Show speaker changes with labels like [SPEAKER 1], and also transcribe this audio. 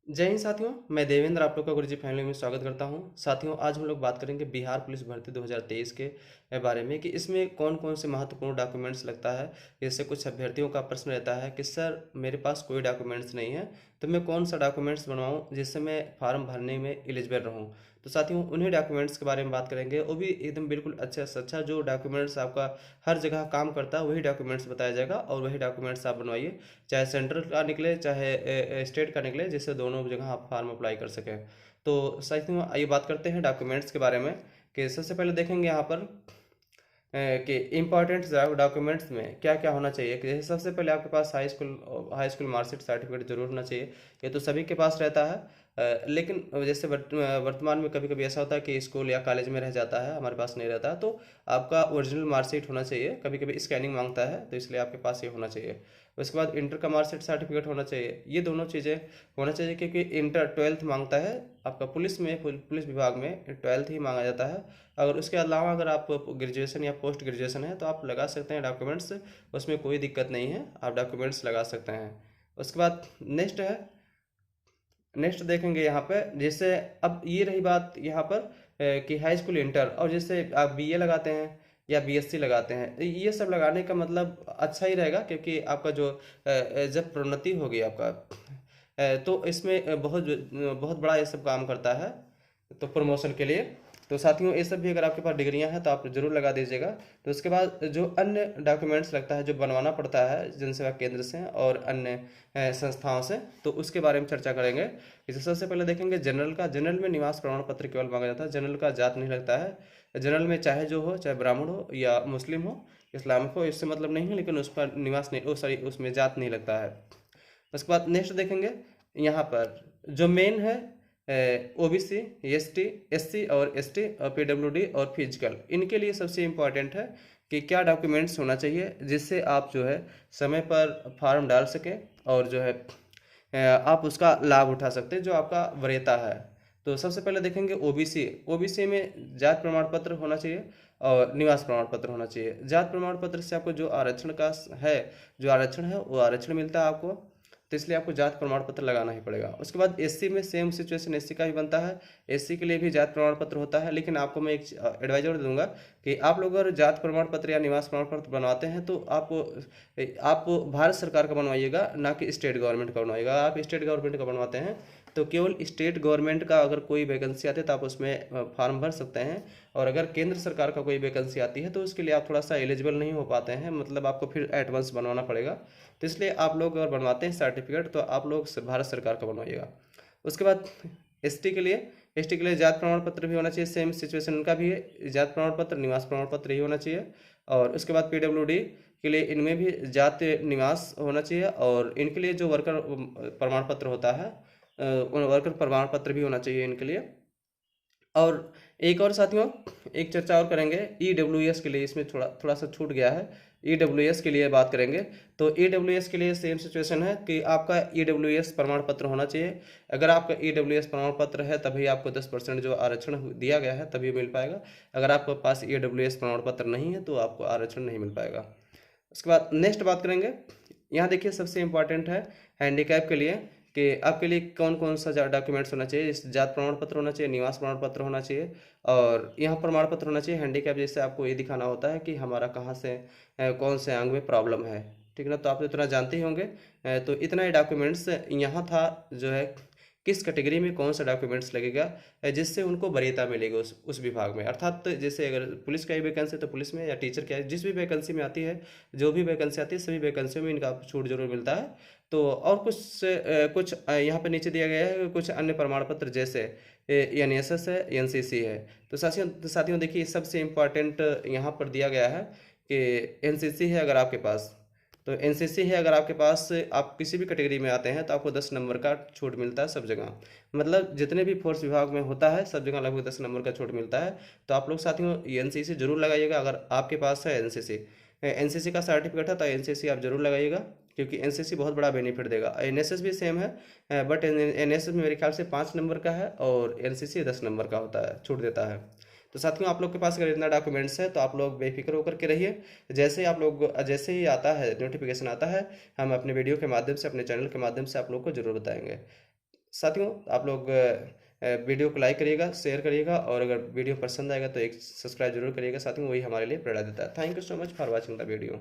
[SPEAKER 1] जय हिंद साथियों। मैं देवेंद्र आप लोग का गुरुजी फैमिली में स्वागत करता हूं। साथियों, आज हम लोग बात करेंगे बिहार पुलिस भर्ती 2023 के बारे में कि इसमें कौन कौन से महत्वपूर्ण डॉक्यूमेंट्स लगता है। जैसे कुछ अभ्यर्थियों का प्रश्न रहता है कि सर मेरे पास कोई डॉक्यूमेंट्स नहीं है, तो मैं कौन सा डॉक्यूमेंट्स बनवाऊं जिससे मैं फॉर्म भरने में एलिजिबल रहूं। तो साथियों, उन्हीं डॉक्यूमेंट्स के बारे में बात करेंगे, वो भी एकदम बिल्कुल अच्छा से अच्छा जो डॉक्यूमेंट्स आपका हर जगह काम करता है वही डॉक्यूमेंट्स बताया जाएगा और वही डॉक्यूमेंट्स आप बनवाइए। चाहे सेंट्रल का निकले चाहे स्टेट का निकले, जिससे दोनों जगह आप फॉर्म अप्लाई कर सकें। तो साथियों, आइए बात करते हैं डॉक्यूमेंट्स के बारे में। कि सबसे पहले देखेंगे यहाँ पर कि इम्पॉर्टेंट डॉक्यूमेंट्स में क्या क्या होना चाहिए। कि जैसे सबसे पहले आपके पास हाई स्कूल मार्कशीट सर्टिफिकेट जरूर होना चाहिए। ये तो सभी के पास रहता है। लेकिन जैसे वर्तमान में कभी कभी ऐसा होता है कि स्कूल या कॉलेज में रह जाता है, हमारे पास नहीं रहता है, तो आपका ओरिजिनल मार्कशीट होना चाहिए। कभी कभी स्कैनिंग मांगता है, तो इसलिए आपके पास ये होना चाहिए। उसके बाद इंटर का मार्कशीट सर्टिफिकेट होना चाहिए। ये दोनों चीज़ें होना चाहिए क्योंकि इंटर 12th मांगता है। आपका पुलिस विभाग में 12th ही मांगा जाता है। अगर उसके अलावा अगर आप ग्रेजुएशन या पोस्ट ग्रेजुएशन है तो आप लगा सकते हैं डॉक्यूमेंट्स। उसमें कोई दिक्कत नहीं है, आप डॉक्यूमेंट्स लगा सकते हैं। उसके बाद नेक्स्ट देखेंगे यहाँ पे। जैसे अब ये रही बात यहाँ पर कि हाई स्कूल इंटर, और जैसे आप बीए लगाते हैं या बीएससी लगाते हैं, ये सब लगाने का मतलब अच्छा ही रहेगा क्योंकि आपका जो जब प्रोन्नति होगी आपका, तो इसमें बहुत बहुत बड़ा ये सब काम करता है, तो प्रमोशन के लिए। तो साथियों, ये सब भी अगर आपके पास डिग्रियां हैं तो आप जरूर लगा दीजिएगा। तो उसके बाद जो अन्य डॉक्यूमेंट्स लगता है जो बनवाना पड़ता है जनसेवा केंद्र से और अन्य संस्थाओं से, तो उसके बारे में चर्चा करेंगे। इसे सबसे पहले देखेंगे जनरल में निवास प्रमाण पत्र केवल मांगा जाता है। जनरल का जात नहीं लगता है। जनरल में चाहे जो हो, चाहे ब्राह्मण हो या मुस्लिम हो, इस्लामिक हो, इससे मतलब नहीं है, लेकिन उस पर निवास नहीं, ओ सॉरी, उसमें जात नहीं लगता है। उसके बाद नेक्स्ट देखेंगे यहाँ पर जो मेन है, ओबीसी, एसटी, एससी और एसटी और पीडब्ल्यूडी और फिजिकल, इनके लिए सबसे इम्पोर्टेंट है कि क्या डॉक्यूमेंट्स होना चाहिए जिससे आप जो है समय पर फॉर्म डाल सकें और जो है आप उसका लाभ उठा सकते हैं जो आपका वरीयता है। तो सबसे पहले देखेंगे ओबीसी। ओबीसी में जात प्रमाण पत्र होना चाहिए और निवास प्रमाण पत्र होना चाहिए। जात प्रमाण पत्र से आपको जो आरक्षण का है, जो आरक्षण है वो आरक्षण मिलता है आपको, तो इसलिए आपको जात प्रमाण पत्र लगाना ही पड़ेगा। उसके बाद एससी में सेम सिचुएशन एससी का भी बनता है। एससी के लिए भी जात प्रमाण पत्र होता है, लेकिन आपको मैं एक एडवाइजर दूंगा कि आप लोग अगर जात प्रमाण पत्र या निवास प्रमाण पत्र बनवाते हैं तो आप भारत सरकार का बनवाइएगा, ना कि स्टेट गवर्नमेंट का बनवाइएगा। आप स्टेट गवर्नमेंट का बनवाते हैं तो केवल स्टेट गवर्नमेंट का अगर कोई वैकेंसी आती है तो आप उसमें फॉर्म भर सकते हैं। और अगर केंद्र सरकार का कोई वैकेंसी आती है तो उसके लिए आप थोड़ा सा एलिजिबल नहीं हो पाते हैं, मतलब आपको फिर एडवांस बनवाना पड़ेगा। तो इसलिए आप लोग अगर बनवाते हैं सर्टिफिकेट तो आप लोग भारत सरकार का बनवाइएगा। उसके बाद एसटी के लिए एसटी के लिए जात प्रमाण पत्र भी होना चाहिए। सेम सिचुएशन उनका भी है, जात प्रमाण पत्र निवास प्रमाण पत्र ही होना चाहिए। और उसके बाद पीडब्ल्यूडी के लिए इनमें भी जात निवास होना चाहिए और इनके लिए जो वर्कर प्रमाण पत्र होता है, उन वर्कर प्रमाण पत्र भी होना चाहिए इनके लिए। और एक और साथियों, एक चर्चा और करेंगे ईडब्ल्यूएस के लिए। इसमें थोड़ा थोड़ा सा छूट गया है, ईडब्ल्यूएस के लिए बात करेंगे। तो ईडब्ल्यूएस के लिए सेम सिचुएशन है कि आपका ईडब्ल्यूएस प्रमाण पत्र होना चाहिए। अगर आपका ईडब्ल्यूएस प्रमाण पत्र है तभी आपको 10% जो आरक्षण दिया गया है तभी मिल पाएगा। अगर आपके पास ईडब्ल्यूएस प्रमाण पत्र नहीं है तो आपको आरक्षण नहीं मिल पाएगा। उसके बाद नेक्स्ट बात करेंगे। यहाँ देखिए सबसे इम्पोर्टेंट है हैंडीकैप के लिए कि आपके लिए कौन कौन सा डॉक्यूमेंट्स होना चाहिए। जैसे जात प्रमाण पत्र होना चाहिए, निवास प्रमाण पत्र होना चाहिए और यहाँ प्रमाण पत्र होना चाहिए। हैंडीकैप जैसे आपको ये दिखाना होता है कि हमारा कहाँ से कौन से अंग में प्रॉब्लम है, ठीक है ना। तो आप इतना जानते ही होंगे। तो इतना ही डॉक्यूमेंट्स यहाँ था जो है किस कैटेगरी में कौन सा डॉक्यूमेंट्स लगेगा जिससे उनको वरीयता मिलेगी उस विभाग में। अर्थात जैसे अगर पुलिस का ही वैकेंसी तो पुलिस में, या टीचर का जिस भी वैकेंसी में आती है, जो भी वैकेंसी आती है सभी वैकेंसियों में इनका छूट जरूर मिलता है। तो और कुछ यहाँ पे नीचे दिया गया है कुछ अन्य प्रमाण पत्र जैसे एनएसएस है, एनसीसी है। तो साथियों देखिए सबसे इम्पोर्टेंट यहाँ पर दिया गया है कि एनसीसी है अगर आपके पास, तो एनसीसी है अगर आपके पास, आप किसी भी कैटेगरी में आते हैं तो आपको 10 नंबर का छूट मिलता है सब जगह। मतलब जितने भी फोर्स विभाग में होता है सब जगह लगभग 10 नंबर का छूट मिलता है। तो आप लोग साथियों एनसीसी जरूर लगाइएगा अगर आपके पास है एनसीसी। एनसीसी का सर्टिफिकेट है तो एनसीसी आप जरूर लगाइएगा क्योंकि एनसीसी बहुत बड़ा बेनिफिट देगा। एनएसएस भी सेम है, बट एनएसएस में मेरे ख्याल से 5 नंबर का है और एनसीसी 10 नंबर का होता है, छूट देता है। तो साथियों आप लोग के पास अगर इतना डॉक्यूमेंट्स है तो आप लोग बेफिक्र होकर के रहिए। जैसे ही आता है नोटिफिकेशन आता है, हम अपने वीडियो के माध्यम से, अपने चैनल के माध्यम से आप लोग को जरूर बताएंगे। साथियों आप लोग वीडियो को लाइक करिएगा, शेयर करिएगा, और अगर वीडियो पसंद आएगा तो एक सब्सक्राइब जरूर करिएगा साथियों, वही हमारे लिए प्रेरणा देता है। Thank you so much for watching the video.